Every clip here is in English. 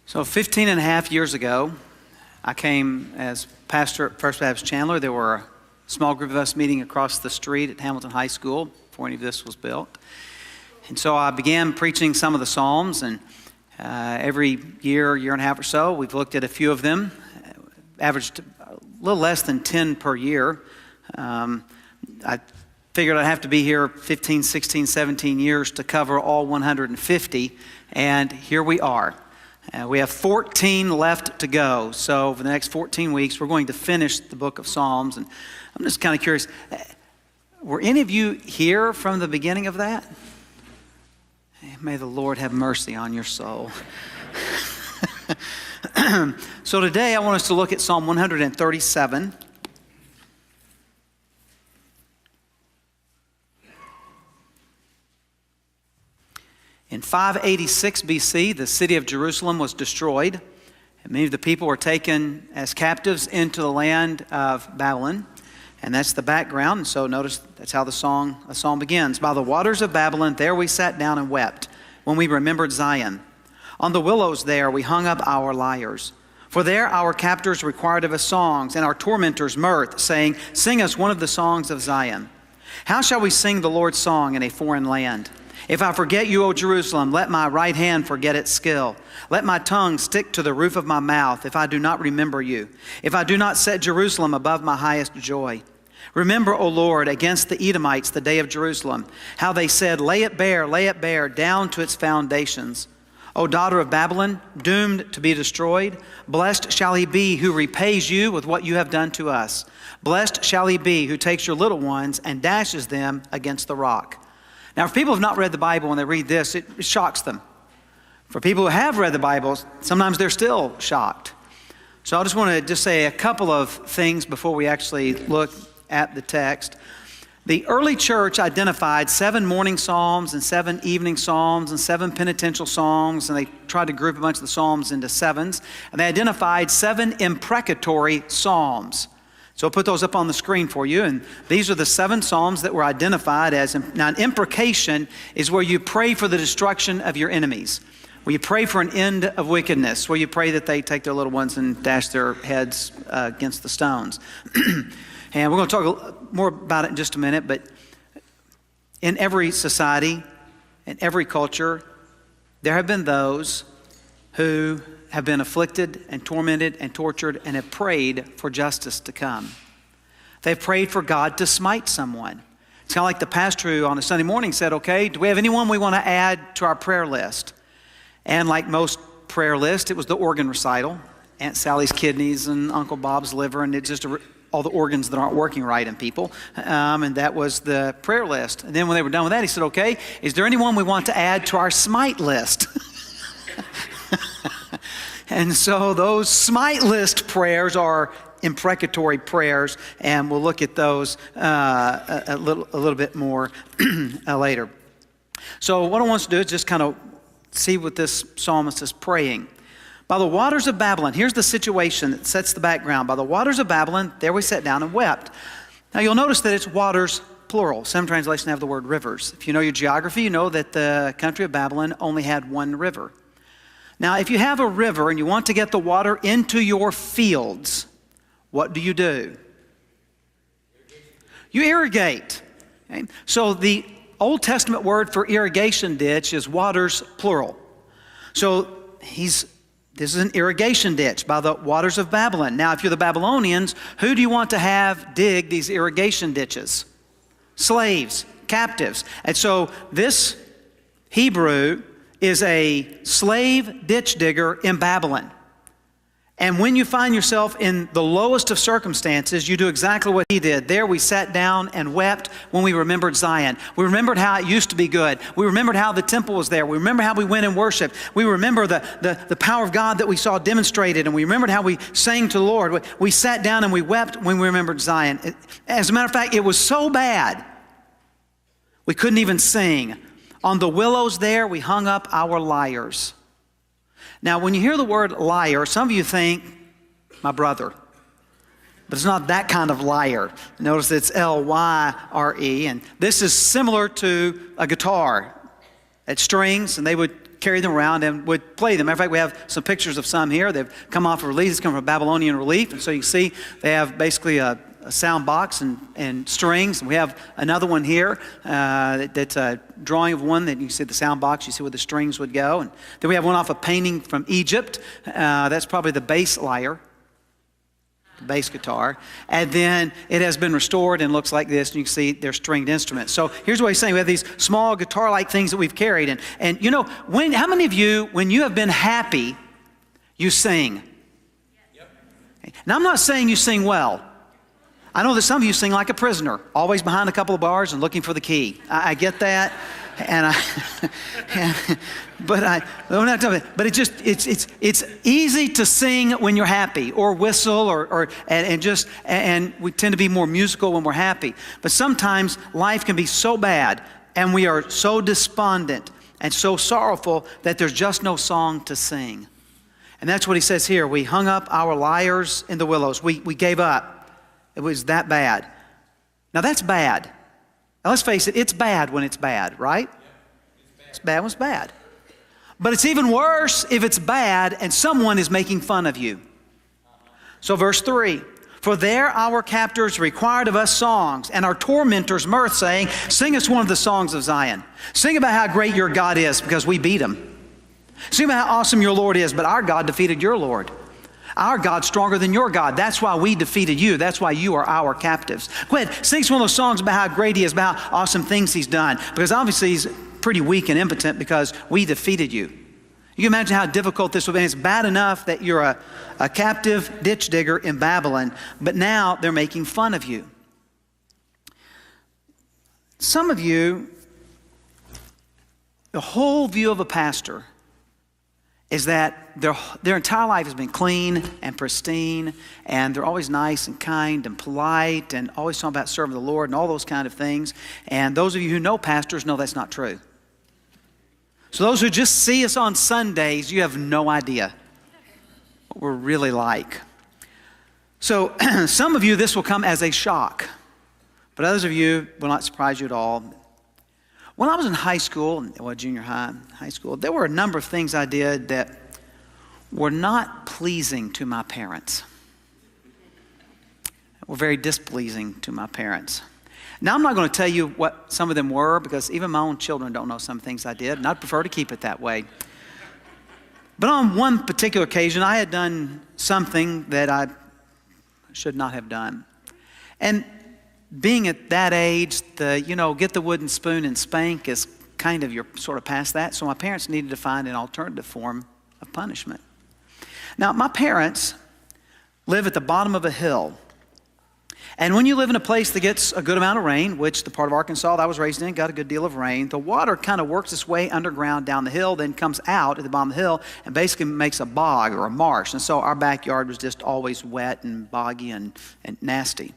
So 15 and a half years ago, I came as pastor at First Baptist Chandler. There were a small group of us meeting across the street at Hamilton High School before any of this was built. And so I began preaching some of the Psalms, and every year and a half or so, we've looked at a few of them, averaged a little less than 10 per year. I figured I'd have to be here 15, 16, 17 years to cover all 150, and here we are. We have 14 left to go, so for the next 14 weeks, we're going to finish the book of Psalms. And I'm just kind of curious, were any of you here from the beginning of that? May the Lord have mercy on your soul. So today, I want us to look at Psalm 137. In 586 BC, the city of Jerusalem was destroyed, and many of the people were taken as captives into the land of Babylon. And that's the background. And so notice that's how the song begins. By the waters of Babylon, there we sat down and wept when we remembered Zion. On the willows there we hung up our lyres. For there our captors required of us songs, and our tormentors mirth, saying, "Sing us one of the songs of Zion." How shall we sing the Lord's song in a foreign land? If I forget you, O Jerusalem, let my right hand forget its skill. Let my tongue stick to the roof of my mouth if I do not remember you, if I do not set Jerusalem above my highest joy. Remember, O Lord, against the Edomites the day of Jerusalem, how they said, lay it bare, down to its foundations. O daughter of Babylon, doomed to be destroyed, blessed shall he be who repays you with what you have done to us. Blessed shall he be who takes your little ones and dashes them against the rock. Now, if people have not read the Bible when they read this, it shocks them. For people who have read the Bible, sometimes they're still shocked. So I just want to say a couple of things before we actually look at the text. The early church identified 7 morning psalms and 7 evening psalms and 7 penitential songs, and they tried to group a bunch of the psalms into 7s. And they identified 7 imprecatory psalms. So I'll put those up on the screen for you. And these are the 7 psalms that were identified as, now an imprecation is where you pray for the destruction of your enemies, where you pray for an end of wickedness, where you pray that they take their little ones and dash their heads against the stones. And we're going to talk more about it in just a minute, but in every society, in every culture, there have been those who have been afflicted and tormented and tortured and have prayed for justice to come. They've prayed for God to smite someone. It's kind of like the pastor who on a Sunday morning said, okay, do we have anyone we want to add to our prayer list? And like most prayer lists, it was the organ recital, Aunt Sally's kidneys and Uncle Bob's liver, and it's just all the organs that aren't working right in people. And that was the prayer list. And then when they were done with that, he said, okay, is there anyone we want to add to our smite list? And so those smite list prayers are imprecatory prayers, and we'll look at those a little bit more later. So what I want us to do is just kind of see what this psalmist is praying. By the waters of Babylon, here's the situation that sets the background. By the waters of Babylon, there we sat down and wept. Now you'll notice that it's waters, plural. Some translations have the word rivers. If you know your geography, you know that the country of Babylon only had one river. Now, if you have a river and you want to get the water into your fields, what do? You irrigate. Okay? So the Old Testament word for irrigation ditch is waters, plural. So this is an irrigation ditch by the waters of Babylon. Now, if you're the Babylonians, who do you want to have dig these irrigation ditches? Slaves, captives. And so this Hebrew is a slave ditch digger in Babylon. And when you find yourself in the lowest of circumstances, you do exactly what he did. There we sat down and wept when we remembered Zion. We remembered how it used to be good. We remembered how the temple was there. We remembered how we went and worshiped. We remember the power of God that we saw demonstrated, and we remembered how we sang to the Lord. We sat down and we wept when we remembered Zion. As a matter of fact, it was so bad, we couldn't even sing. On the willows there, we hung up our lyres. Now, when you hear the word lyre, some of you think, my brother. But it's not that kind of lyre. Notice it's L-Y-R-E. And this is similar to a guitar. It strings, and they would carry them around and would play them. Matter of fact, we have some pictures of some here. They've come off of relief. It's come from Babylonian relief. And so you can see they have basically a sound box and strings. We have another one here that's a drawing of one that you can see the sound box. You see where the strings would go. And then we have one off a painting from Egypt. That's probably the bass lyre, the bass guitar. And then it has been restored and looks like this. And you can see they're stringed instruments. So here's what he's saying. We have these small guitar-like things that we've carried. And you know, how many of you, when you have been happy, you sing? Yep. Now, I'm not saying you sing well. I know that some of you sing like a prisoner, always behind a couple of bars and looking for the key. I get that, but it's easy to sing when you're happy, or whistle, and we tend to be more musical when we're happy. But sometimes life can be so bad, and we are so despondent and so sorrowful that there's just no song to sing. And that's what he says here. We hung up our lyres in the willows. We gave up. It was that bad. Now that's bad. Now let's face it, it's bad when it's bad, right? It's bad when it's bad. But it's even worse if it's bad and someone is making fun of you. So verse 3, for there our captors required of us songs, and our tormentors mirth, saying, sing us one of the songs of Zion. Sing about how great your God is, because we beat him. Sing about how awesome your Lord is, but our God defeated your Lord. Our God's stronger than your God. That's why we defeated you. That's why you are our captives. Go ahead, sing one of those songs about how great he is, about how awesome things he's done. Because obviously he's pretty weak and impotent because we defeated you. You can imagine how difficult this would be. It's bad enough that you're a captive ditch digger in Babylon, but now they're making fun of you. Some of you, the whole view of a pastor is that their entire life has been clean and pristine, and they're always nice and kind and polite and always talking about serving the Lord and all those kind of things. And those of you who know pastors know that's not true. So those who just see us on Sundays, you have no idea what we're really like. So some of you, this will come as a shock, but others of you will not surprise you at all. When I was in high school, junior high, high school, there were a number of things I did that were not pleasing to my parents. Were very displeasing to my parents. Now, I'm not going to tell you what some of them were, because even my own children don't know some things I did, and I'd prefer to keep it that way. But on one particular occasion, I had done something that I should not have done. And being at that age, get the wooden spoon and spank is kind of, you're sort of past that. So my parents needed to find an alternative form of punishment. Now, my parents live at the bottom of a hill. And when you live in a place that gets a good amount of rain, which the part of Arkansas that I was raised in got a good deal of rain, the water kind of works its way underground down the hill, then comes out at the bottom of the hill and basically makes a bog or a marsh. And so our backyard was just always wet and boggy and nasty.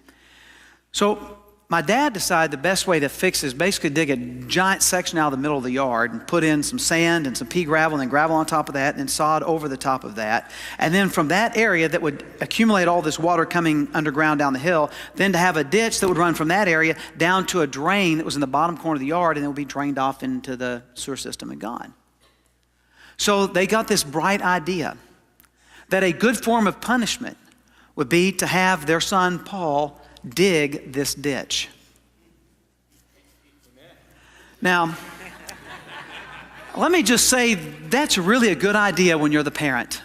So my dad decided the best way to fix it is basically dig a giant section out of the middle of the yard and put in some sand and some pea gravel and then gravel on top of that and then sod over the top of that. And then from that area that would accumulate all this water coming underground down the hill, then to have a ditch that would run from that area down to a drain that was in the bottom corner of the yard, and it would be drained off into the sewer system and gone. So they got this bright idea that a good form of punishment would be to have their son Paul dig this ditch. Now, let me just say, that's really a good idea when you're the parent.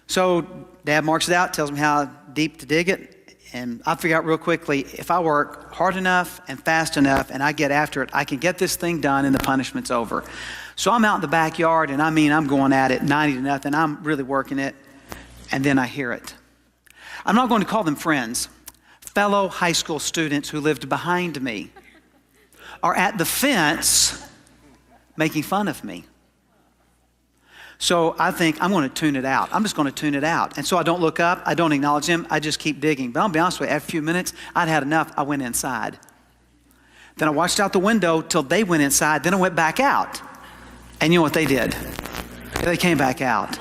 So Dad marks it out, tells me how deep to dig it, and I figure out real quickly, if I work hard enough and fast enough and I get after it, I can get this thing done and the punishment's over. So I'm out in the backyard, and I'm going at it 90-0. I'm really working it, and then I hear it. I'm not going to call them friends. Fellow high school students who lived behind me are at the fence making fun of me. So I think I'm going to tune it out. I'm just going to tune it out. And so I don't look up. I don't acknowledge them. I just keep digging. But I'll be honest with you, after a few minutes, I'd had enough. I went inside. Then I watched out the window till they went inside. Then I went back out. And you know what they did? They came back out.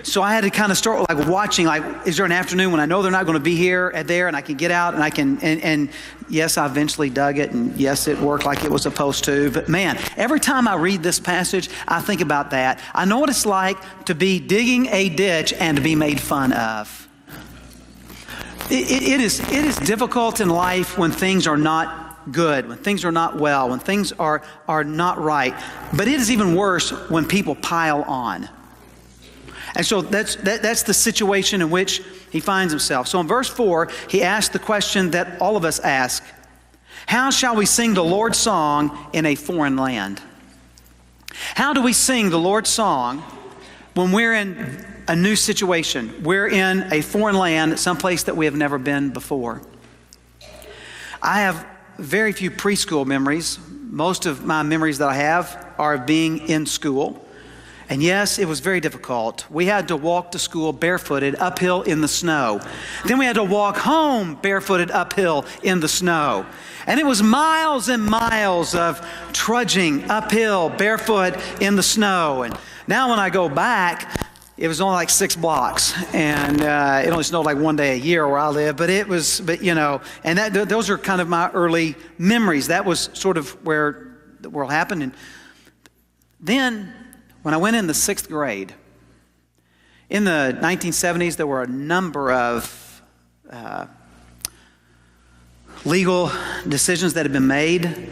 so I had to kind of start like watching, like, is there an afternoon when I know they're not going to be here and there, and I can get out and I can, and yes, I eventually dug it, and yes, it worked like it was supposed to. But man, every time I read this passage, I think about that. I know what it's like to be digging a ditch and to be made fun of. It is difficult in life when things are not good, when things are not well, when things are not right. But it is even worse when people pile on. And so that's the situation in which he finds himself. So in verse 4, he asks the question that all of us ask: how shall we sing the Lord's song in a foreign land? How do we sing the Lord's song when we're in a new situation? We're in a foreign land, someplace that we have never been before. I have very few preschool memories. Most of my memories that I have are of being in school. And yes, it was very difficult. We had to walk to school barefooted uphill in the snow. Then we had to walk home barefooted uphill in the snow. And it was miles and miles of trudging uphill barefoot in the snow. And now when I go back, it was only like 6 blocks, and it only snowed like one day a year where I live. But and those are kind of my early memories. That was sort of where the world happened. And then, when I went in the 6th grade, in the 1970s, there were a number of legal decisions that had been made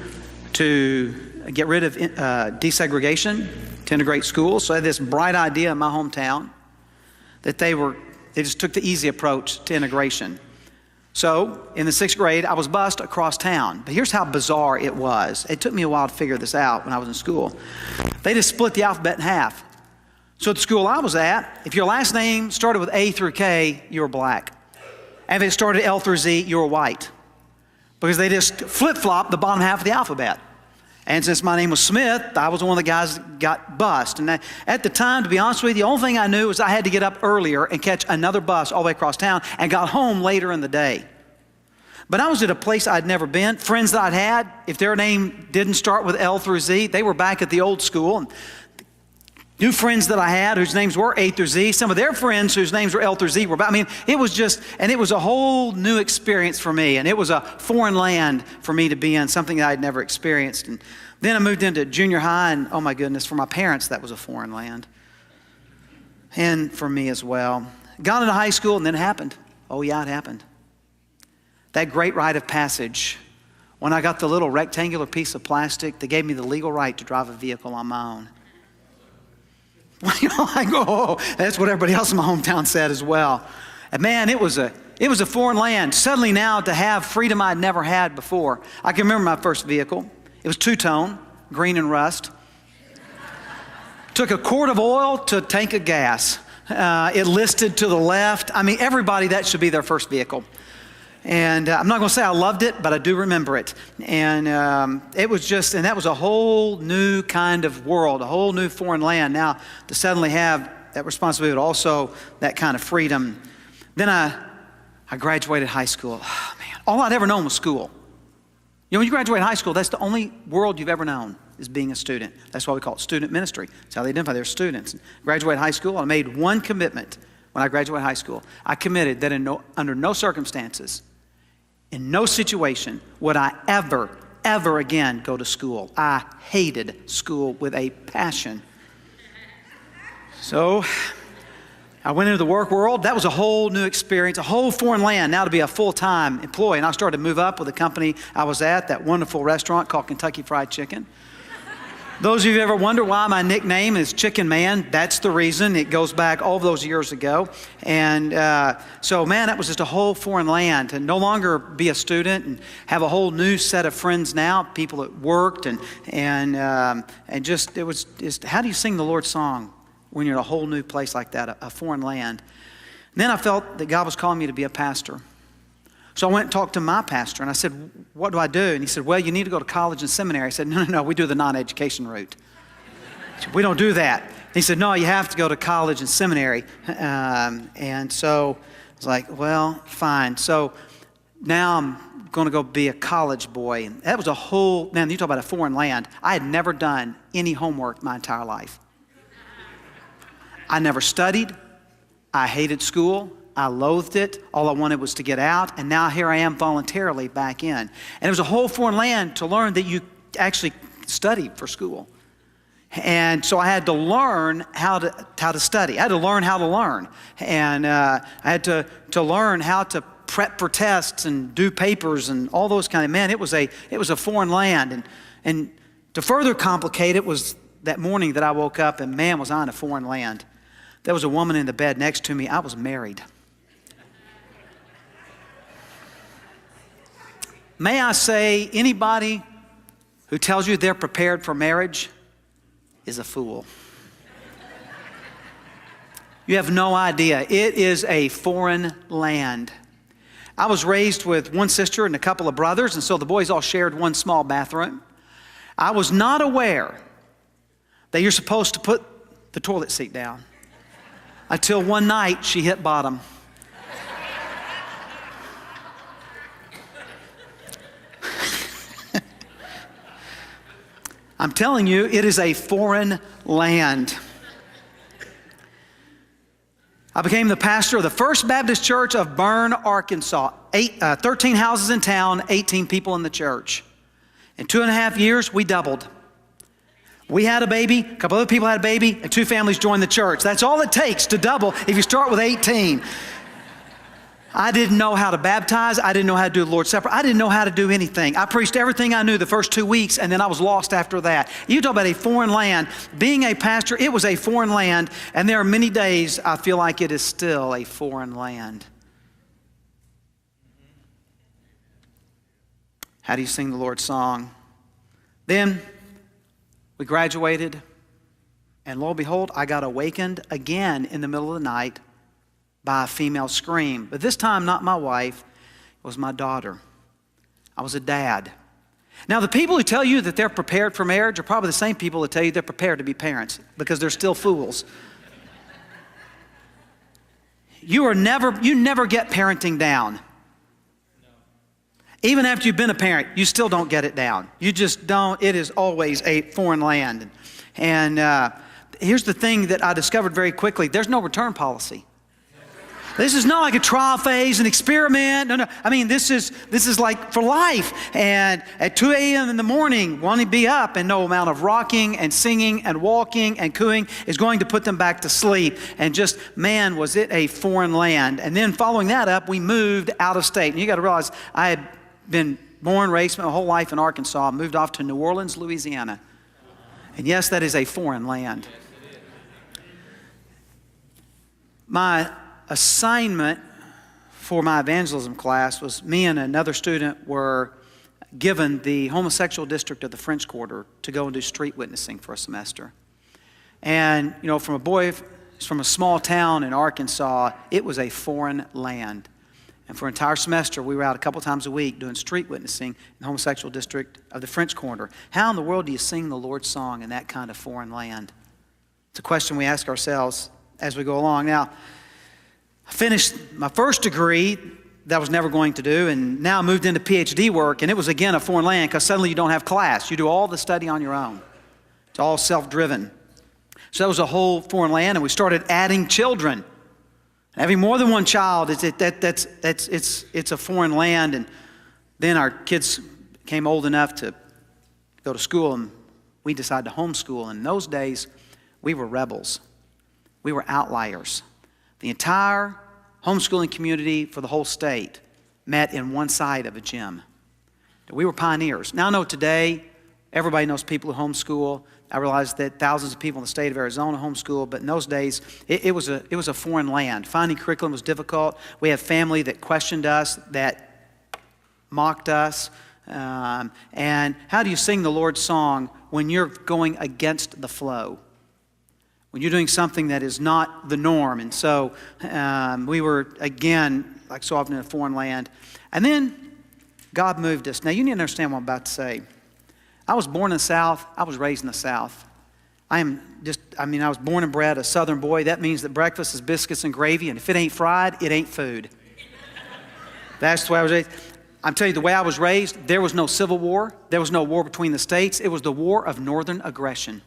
to get rid of desegregation, to integrate schools. So I had this bright idea in my hometown that they just took the easy approach to integration. So in the 6th grade, I was bused across town. But here's how bizarre it was. It took me a while to figure this out when I was in school. They just split the alphabet in half. So at the school I was at, if your last name started with A through K, you were black. And if it started L through Z, you were white. Because they just flip-flopped the bottom half of the alphabet. And since my name was Smith, I was one of the guys that got bused. And at the time, to be honest with you, the only thing I knew was I had to get up earlier and catch another bus all the way across town and got home later in the day. But I was at a place I'd never been. Friends that I'd had, if their name didn't start with L through Z, they were back at the old school. And new friends that I had whose names were A through Z, some of their friends whose names were L through Z were back. I mean, it was a whole new experience for me. And it was a foreign land for me to be in, something that I'd never experienced. And then I moved into junior high, and oh my goodness, for my parents, that was a foreign land. And for me as well. Got into high school, and then it happened. Oh yeah, it happened. That great rite of passage, when I got the little rectangular piece of plastic that gave me the legal right to drive a vehicle on my own. I go, oh, that's what everybody else in my hometown said as well. And man, it was a foreign land. Suddenly now to have freedom I'd never had before. I can remember my first vehicle. It was two-tone, green and rust. Took a quart of oil to a tank of gas. It listed to the left. I mean, everybody, that should be their first vehicle. And I'm not going to say I loved it, but I do remember it. And it was and that was a whole new kind of world, a whole new foreign land. Now, to suddenly have that responsibility, but also that kind of freedom. Then I graduated high school. Oh, man, all I'd ever known was school. You know, when you graduate high school, that's the only world you've ever known, is being a student. That's why we call it student ministry. That's how they identify their students. Graduated high school, I made one commitment when I graduated high school. I committed that under no circumstances, in no situation would I ever again go to school. I hated school with a passion. So I went into the work world. That was a whole new experience, a whole foreign land, now to be a full-time employee. And I started to move up with the company I was at, that wonderful restaurant called Kentucky Fried Chicken. Those of you who ever wonder why my nickname is Chicken Man, that's the reason. It goes back all those years ago. And so, man, that was just a whole foreign land. To no longer be a student and have a whole new set of friends now, people that worked. And just, it was just, how do you sing the Lord's song when you're in a whole new place like that, a foreign land? And then I felt that God was calling me to be a pastor. So I went and talked to my pastor, and I said, what do I do? And he said, well, you need to go to college and seminary. I said, no, we do the non-education route. Said, we don't do that. He said, no, you have to go to college and seminary. And so I was like, well, fine. So now I'm going to go be a college boy. And that was a whole, man, you talk about a foreign land. I had never done any homework my entire life. I never studied. I hated school. I loathed it. All I wanted was to get out. And now here I am voluntarily back in. And it was a whole foreign land to learn that you actually study for school. And so I had to learn how to study. I had to learn how to learn. And I had to learn how to prep for tests and do papers and all those kind of, man, it was a foreign land. And to further complicate it was that morning that I woke up and man, was I in a foreign land. There was a woman in the bed next to me. I was married. May I say, anybody who tells you they're prepared for marriage is a fool. You have no idea. It is a foreign land. I was raised with one sister and a couple of brothers, and so the boys all shared one small bathroom. I was not aware that you're supposed to put the toilet seat down until one night she hit bottom. I'm telling you, it is a foreign land. I became the pastor of the First Baptist Church of Bern, Arkansas. 13 houses in town, 18 people in the church. In 2.5 years, we doubled. We had a baby, a couple other people had a baby, and 2 families joined the church. That's all it takes to double if you start with 18. I didn't know how to baptize. I didn't know how to do the Lord's Supper. I didn't know how to do anything. I preached everything I knew the first 2 weeks, and then I was lost after that. You talk about a foreign land. Being a pastor, it was a foreign land, and there are many days I feel like it is still a foreign land. How do you sing the Lord's song? Then we graduated, and lo and behold, I got awakened again in the middle of the night by a female scream. But this time, not my wife, it was my daughter. I was a dad. Now, the people who tell you that they're prepared for marriage are probably the same people that tell you they're prepared to be parents, because they're still fools. You never get parenting down. Even after you've been a parent, you still don't get it down. You just don't. It is always a foreign land. And here's the thing that I discovered very quickly. There's no return policy. This is not like a trial phase, an experiment. No. I mean, this is like for life. And at 2 a.m. in the morning, wanting to be up, and no amount of rocking and singing and walking and cooing is going to put them back to sleep. And just, man, was it a foreign land. And then following that up, we moved out of state. And you got to realize, I had been born, raised my whole life in Arkansas, moved off to New Orleans, Louisiana. And yes, that is a foreign land. My assignment for my evangelism class was, me and another student were given the homosexual district of the French Quarter to go and do street witnessing for a semester. And, you know, from a boy from a small town in Arkansas, it was a foreign land. And for an entire semester, we were out a couple times a week doing street witnessing in the homosexual district of the French Quarter. How in the world do you sing the Lord's song in that kind of foreign land? It's a question we ask ourselves as we go along. Now, I finished my first degree that I was never going to do, and now I moved into PhD work, and it was again a foreign land because suddenly you don't have class. You do all the study on your own. It's all self-driven. So that was a whole foreign land, and we started adding children. Having more than one child, it's a foreign land. And then our kids came old enough to go to school, and we decided to homeschool. And in those days, we were rebels. We were outliers. The entire homeschooling community for the whole state met in one side of a gym. We were pioneers. Now I know today, everybody knows people who homeschool. I realize that thousands of people in the state of Arizona homeschool, but in those days, it was a foreign land. Finding curriculum was difficult. We had family that questioned us, that mocked us. And how do you sing the Lord's song when you're going against the flow? When you're doing something that is not the norm. And so we were, again, like so often in a foreign land. And then God moved us. Now you need to understand what I'm about to say. I was born in the South. I was raised in the South. I was born and bred a Southern boy. That means that breakfast is biscuits and gravy, and if it ain't fried, it ain't food. That's the way I was raised. I'm telling you, the way I was raised, there was no Civil War. There was no war between the states. It was the war of northern aggression.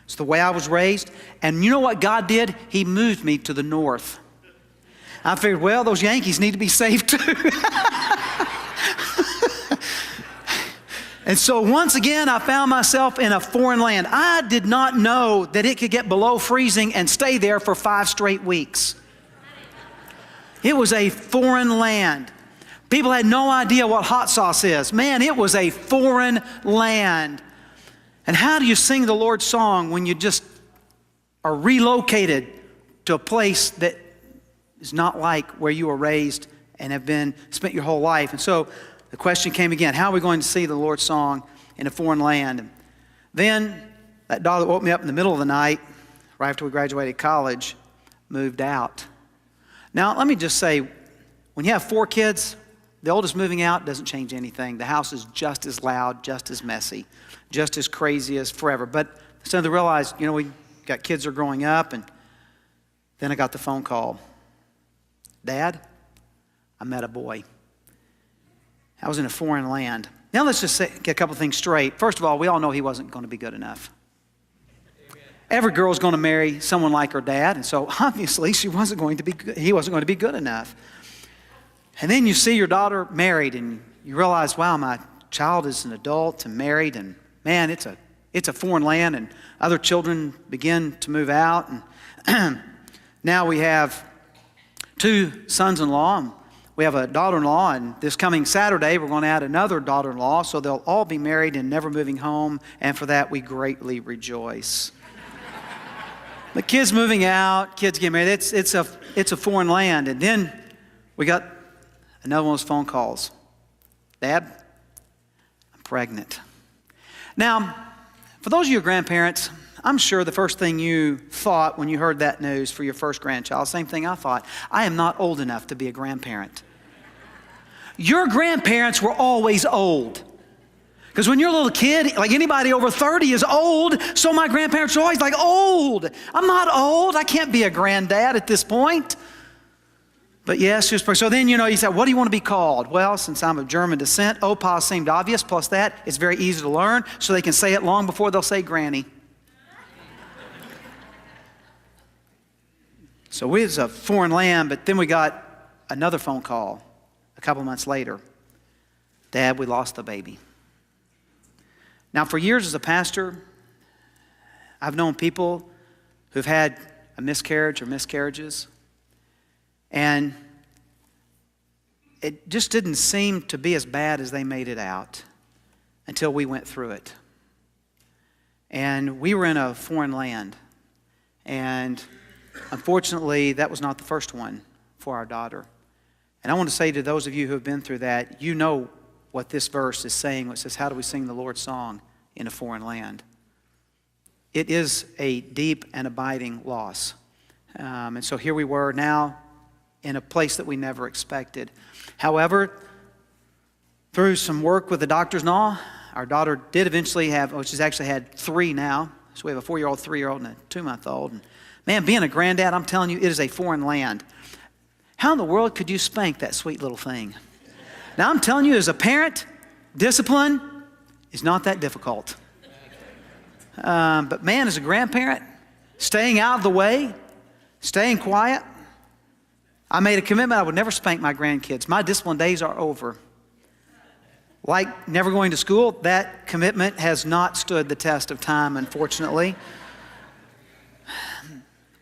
It's the way I was raised. And you know what God did? He moved me to the north. I figured, well, those Yankees need to be saved too. And so once again, I found myself in a foreign land. I did not know that it could get below freezing and stay there for 5 straight weeks. It was a foreign land. People had no idea what hot sauce is. Man, it was a foreign land. And how do you sing the Lord's song when you just are relocated to a place that is not like where you were raised and have spent your whole life? And so the question came again, how are we going to sing the Lord's song in a foreign land? And then that daughter that woke me up in the middle of the night, right after we graduated college, moved out. Now, let me just say, when you have 4 kids, the oldest moving out doesn't change anything. The house is just as loud, just as messy, just as crazy as forever. But started to realize, we got kids that are growing up, and then I got the phone call. Dad, I met a boy. I was in a foreign land. Now let's just get a couple things straight. First of all, we all know he wasn't going to be good enough. Amen. Every girl's going to marry someone like her dad, and so obviously he wasn't going to be good enough. And then you see your daughter married, and you realize, wow, my child is an adult and married, and man, it's a foreign land, and other children begin to move out. And now we have 2 sons-in-law, and we have a daughter-in-law, and this coming Saturday we're going to add another daughter-in-law, so they'll all be married and never moving home, and for that we greatly rejoice. The kids moving out, kids getting married, it's a foreign land. And then we got another one of those phone calls. Dad, I'm pregnant. Now, for those of you grandparents, I'm sure the first thing you thought when you heard that news for your first grandchild, same thing I thought, I am not old enough to be a grandparent. Your grandparents were always old. Because when you're a little kid, like anybody over 30 is old, so my grandparents are always like, old. I'm not old. I can't be a granddad at this point. But yes, so then, you said, what do you want to be called? Well, since I'm of German descent, Opa seemed obvious. Plus that, it's very easy to learn, so they can say it long before they'll say Granny. So it was a foreign land, but then we got another phone call a couple months later. Dad, we lost the baby. Now, for years as a pastor, I've known people who've had a miscarriage or miscarriages, and it just didn't seem to be as bad as they made it out until we went through it. And we were in a foreign land, and unfortunately, that was not the first one for our daughter. And I want to say to those of you who have been through that, you know what this verse is saying. It says, how do we sing the Lord's song in a foreign land? It is a deep and abiding loss. And so here we were now in a place that we never expected. However, through some work with the doctors and all, our daughter did eventually have, she's actually had 3 now. So we have a 4-year-old, 3-year-old, and a 2-month-old. And man, being a granddad, I'm telling you, it is a foreign land. How in the world could you spank that sweet little thing? Now, I'm telling you, as a parent, discipline is not that difficult. But man, as a grandparent, staying out of the way, staying quiet, I made a commitment I would never spank my grandkids. My discipline days are over. Like never going to school, that commitment has not stood the test of time, unfortunately.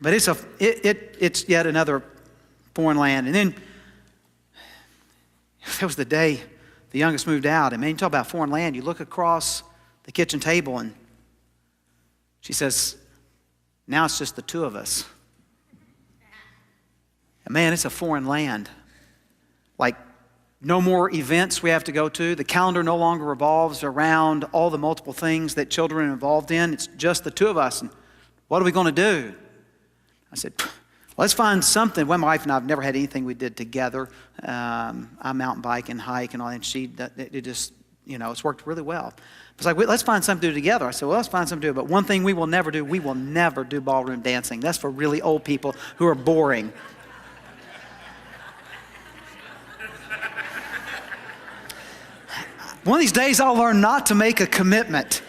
But it's yet another foreign land. And then there was the day the youngest moved out. And man, you talk about foreign land. You look across the kitchen table and she says, now it's just the 2 of us. And man, it's a foreign land. Like no more events we have to go to. The calendar no longer revolves around all the multiple things that children are involved in. It's just the 2 of us. And what are we going to do? I said, let's find something. Well, my wife and I have never had anything we did together. I mountain bike and hike and all that. And it just, it's worked really well. It's like, let's find something to do together. I said, well, let's find something to do. But one thing we will never do ballroom dancing. That's for really old people who are boring. One of these days I'll learn not to make a commitment.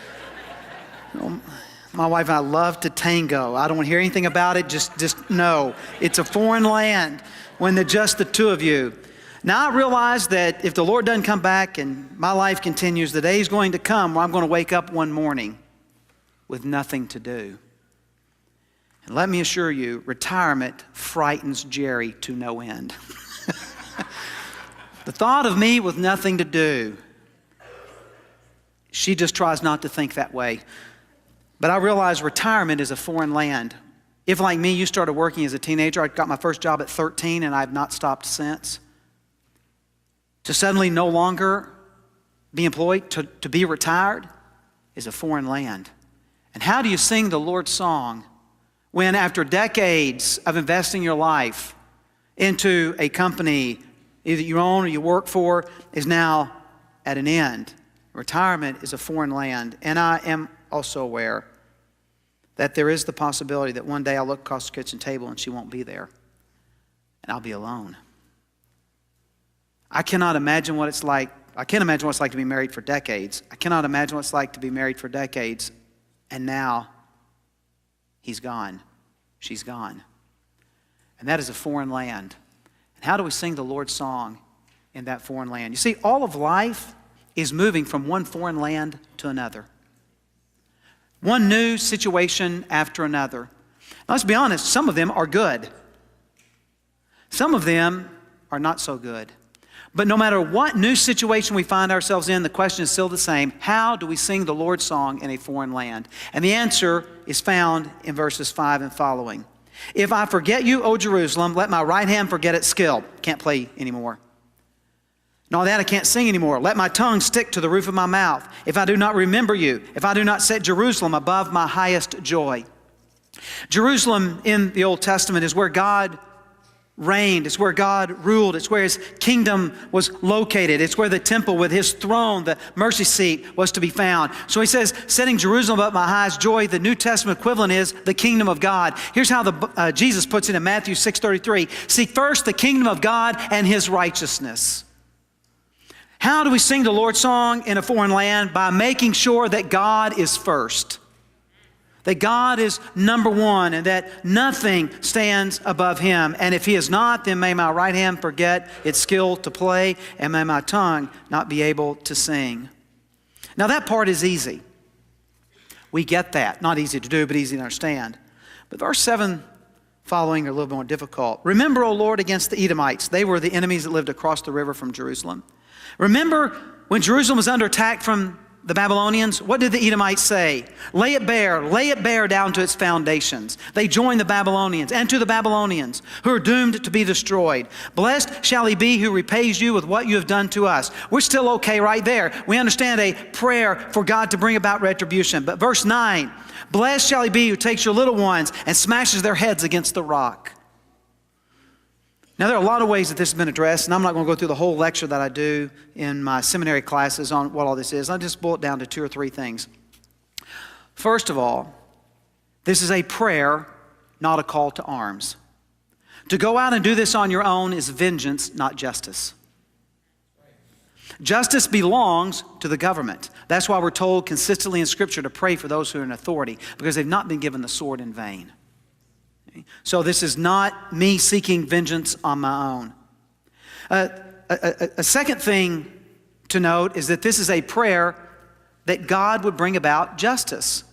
My wife and I love to tango. I don't want to hear anything about it. Just know it's a foreign land when they're just the two of you. Now I realize that if the Lord doesn't come back and my life continues, the day is going to come where I'm going to wake up one morning with nothing to do. And let me assure you, retirement frightens Jerry to no end. The thought of me with nothing to do, she just tries not to think that way. But I realize retirement is a foreign land. If, like me, you started working as a teenager, I got my first job at 13 and I've not stopped since. To suddenly no longer be employed, to be retired, is a foreign land. And how do you sing the Lord's song when after decades of investing your life into a company either you own or you work for is now at an end? Retirement is a foreign land. And I am also aware that there is the possibility that one day I'll look across the kitchen table and she won't be there. And I'll be alone. I cannot imagine what it's like. I can't imagine what it's like to be married for decades. I cannot imagine what it's like to be married for decades. And now he's gone. She's gone. And that is a foreign land. And how do we sing the Lord's song in that foreign land? You see, all of life is moving from one foreign land to another. One new situation after another. Now, let's be honest, some of them are good. Some of them are not so good. But no matter what new situation we find ourselves in, the question is still the same. How do we sing the Lord's song in a foreign land? And the answer is found in verses 5 and following. If I forget you, O Jerusalem, let my right hand forget its skill. Can't play anymore. Not that I can't sing anymore. Let my tongue stick to the roof of my mouth. If I do not remember you, if I do not set Jerusalem above my highest joy. Jerusalem in the Old Testament is where God reigned. It's where God ruled. It's where His kingdom was located. It's where the temple with His throne, the mercy seat, was to be found. So He says, setting Jerusalem above my highest joy, the New Testament equivalent is the kingdom of God. Here's how Jesus puts it in Matthew 6:33. Seek first the kingdom of God and His righteousness. How do we sing the Lord's song in a foreign land? By making sure that God is first. That God is number one and that nothing stands above Him. And if He is not, then may my right hand forget its skill to play and may my tongue not be able to sing. Now that part is easy. We get that. Not easy to do, but easy to understand. But verse 7 following are a little bit more difficult. Remember, O Lord, against the Edomites. They were the enemies that lived across the river from Jerusalem. Remember when Jerusalem was under attack from the Babylonians? What did the Edomites say? Lay it bare down to its foundations. They joined the Babylonians, and to the Babylonians who are doomed to be destroyed. Blessed shall he be who repays you with what you have done to us. We're still okay right there. We understand a prayer for God to bring about retribution. But verse 9, blessed shall he be who takes your little ones and smashes their heads against the rock. Now, there are a lot of ways that this has been addressed, and I'm not going to go through the whole lecture that I do in my seminary classes on what all this is. I'll just boil it down to 2 or 3 things. First of all, this is a prayer, not a call to arms. To go out and do this on your own is vengeance, not justice. Justice belongs to the government. That's why we're told consistently in Scripture to pray for those who are in authority, because they've not been given the sword in vain. So this is not me seeking vengeance on my own. A second thing to note is that this is a prayer that God would bring about justice.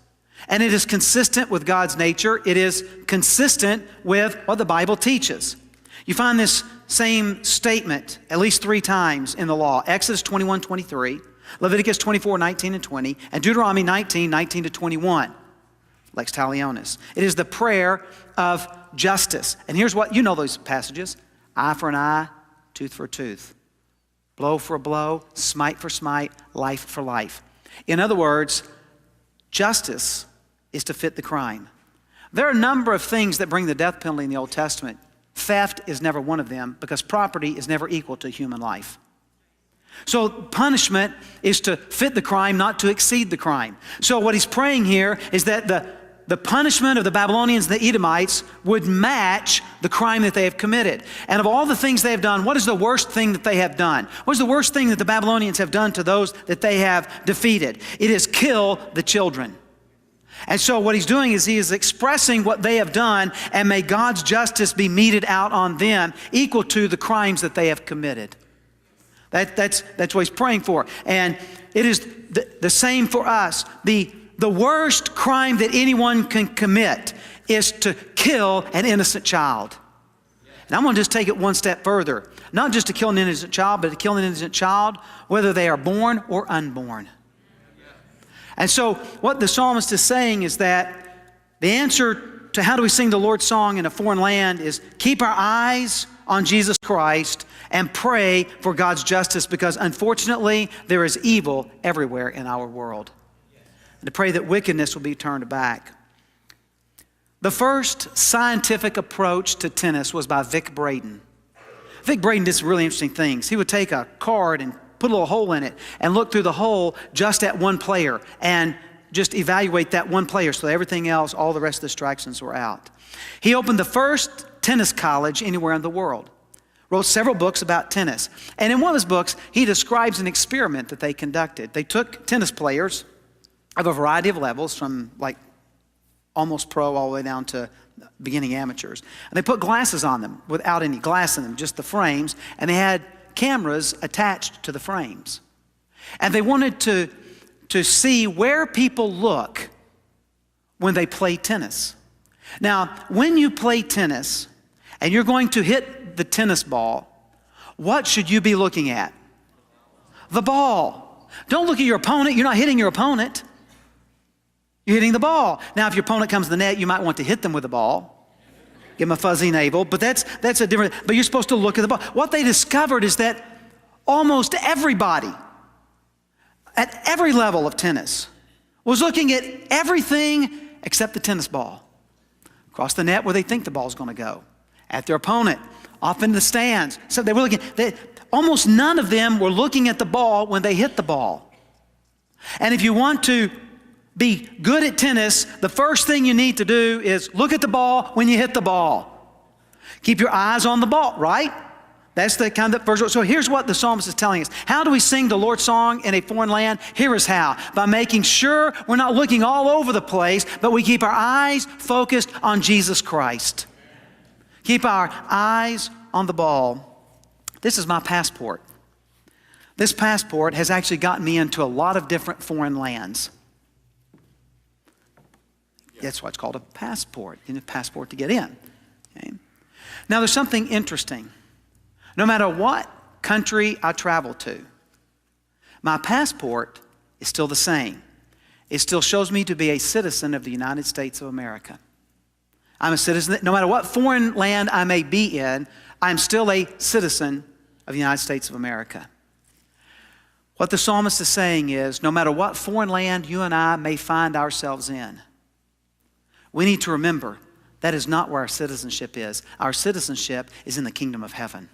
And it is consistent with God's nature. It is consistent with what the Bible teaches. You find this same statement at least 3 times in the law. Exodus 21:23, Leviticus 24:19 and 20, and Deuteronomy 19:19 to 21. Lex talionis. It is the prayer of justice. And here's what, you know those passages. Eye for an eye, tooth for a tooth. Blow for a blow, smite for smite, life for life. In other words, justice is to fit the crime. There are a number of things that bring the death penalty in the Old Testament. Theft is never one of them because property is never equal to human life. So punishment is to fit the crime, not to exceed the crime. So what he's praying here is that the punishment of the Babylonians and the Edomites would match the crime that they have committed. And of all the things they have done, what is the worst thing that they have done? What is the worst thing that the Babylonians have done to those that they have defeated? It is kill the children. And so what he's doing is he is expressing what they have done, and may God's justice be meted out on them equal to the crimes that they have committed. That's what he's praying for. And it is the same for us. The worst crime that anyone can commit is to kill an innocent child. And I'm going to just take it one step further. Not just to kill an innocent child, but to kill an innocent child whether they are born or unborn. And so what the psalmist is saying is that the answer to how do we sing the Lord's song in a foreign land is keep our eyes on Jesus Christ and pray for God's justice, because unfortunately there is evil everywhere in our world. And to pray that wickedness will be turned back. The first scientific approach to tennis was by Vic Braden. Vic Braden did some really interesting things. He would take a card and put a little hole in it and look through the hole just at one player and just evaluate that one player, so everything else, all the rest of the distractions were out. He opened the first tennis college anywhere in the world. Wrote several books about tennis. And in one of his books, he describes an experiment that they conducted. They took tennis players of a variety of levels, from like almost pro all the way down to beginning amateurs. And they put glasses on them without any glass in them, just the frames. And they had cameras attached to the frames. And they wanted to see where people look when they play tennis. Now, when you play tennis and you're going to hit the tennis ball, what should you be looking at? The ball. Don't look at your opponent. You're not hitting your opponent. You're hitting the ball. Now, if your opponent comes to the net, you might want to hit them with the ball. Give them a fuzzy navel, but that's a different, but you're supposed to look at the ball. What they discovered is that almost everybody at every level of tennis was looking at everything except the tennis ball. Across the net where they think the ball's going to go. At their opponent, off in the stands. So they were looking, almost none of them were looking at the ball when they hit the ball. And if you want to be good at tennis, the first thing you need to do is look at the ball when you hit the ball. Keep your eyes on the ball, right? That's the kind of first. So here's what the psalmist is telling us. How do we sing the Lord's song in a foreign land? Here is how. By making sure we're not looking all over the place, but we keep our eyes focused on Jesus Christ. Keep our eyes on the ball. This is my passport. This passport has actually gotten me into a lot of different foreign lands. That's why it's called a passport. You need a passport to get in. Okay? Now there's something interesting. No matter what country I travel to, my passport is still the same. It still shows me to be a citizen of the United States of America. I'm a citizen. No matter what foreign land I may be in, I'm still a citizen of the United States of America. What the psalmist is saying is, no matter what foreign land you and I may find ourselves in, we need to remember that is not where our citizenship is. Our citizenship is in the kingdom of heaven.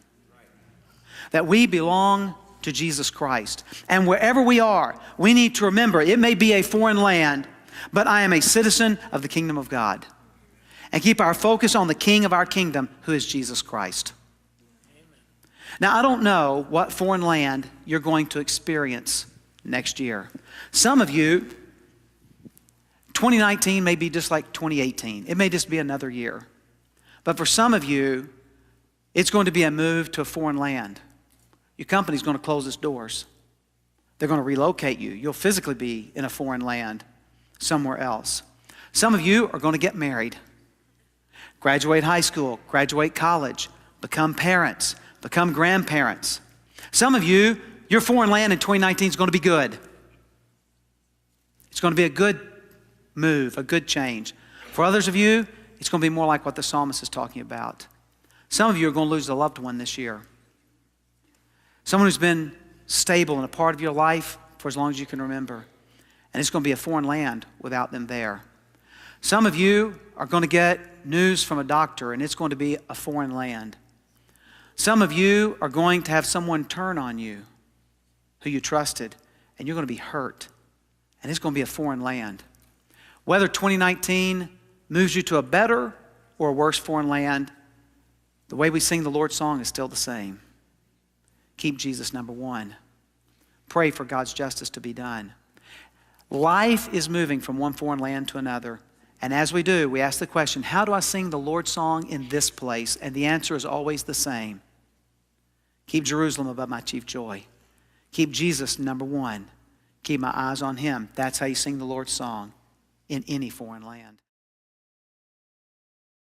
That we belong to Jesus Christ. And wherever we are, we need to remember, it may be a foreign land, but I am a citizen of the kingdom of God. And keep our focus on the King of our kingdom, who is Jesus Christ. Now, I don't know what foreign land you're going to experience next year. Some of you, 2019 may be just like 2018. It may just be another year. But for some of you, it's going to be a move to a foreign land. Your company's going to close its doors. They're going to relocate you. You'll physically be in a foreign land somewhere else. Some of you are going to get married, graduate high school, graduate college, become parents, become grandparents. Some of you, your foreign land in 2019 is going to be good. It's going to be a good move, a good change. For others of you, it's going to be more like what the psalmist is talking about. Some of you are going to lose a loved one this year. Someone who's been stable and a part of your life for as long as you can remember. And it's going to be a foreign land without them there. Some of you are going to get news from a doctor, and it's going to be a foreign land. Some of you are going to have someone turn on you who you trusted, and you're going to be hurt. And it's going to be a foreign land. Whether 2019 moves you to a better or a worse foreign land, the way we sing the Lord's song is still the same. Keep Jesus number one. Pray for God's justice to be done. Life is moving from one foreign land to another. And as we do, we ask the question, how do I sing the Lord's song in this place? And the answer is always the same. Keep Jerusalem above my chief joy. Keep Jesus number one. Keep my eyes on Him. That's how you sing the Lord's song in any foreign land.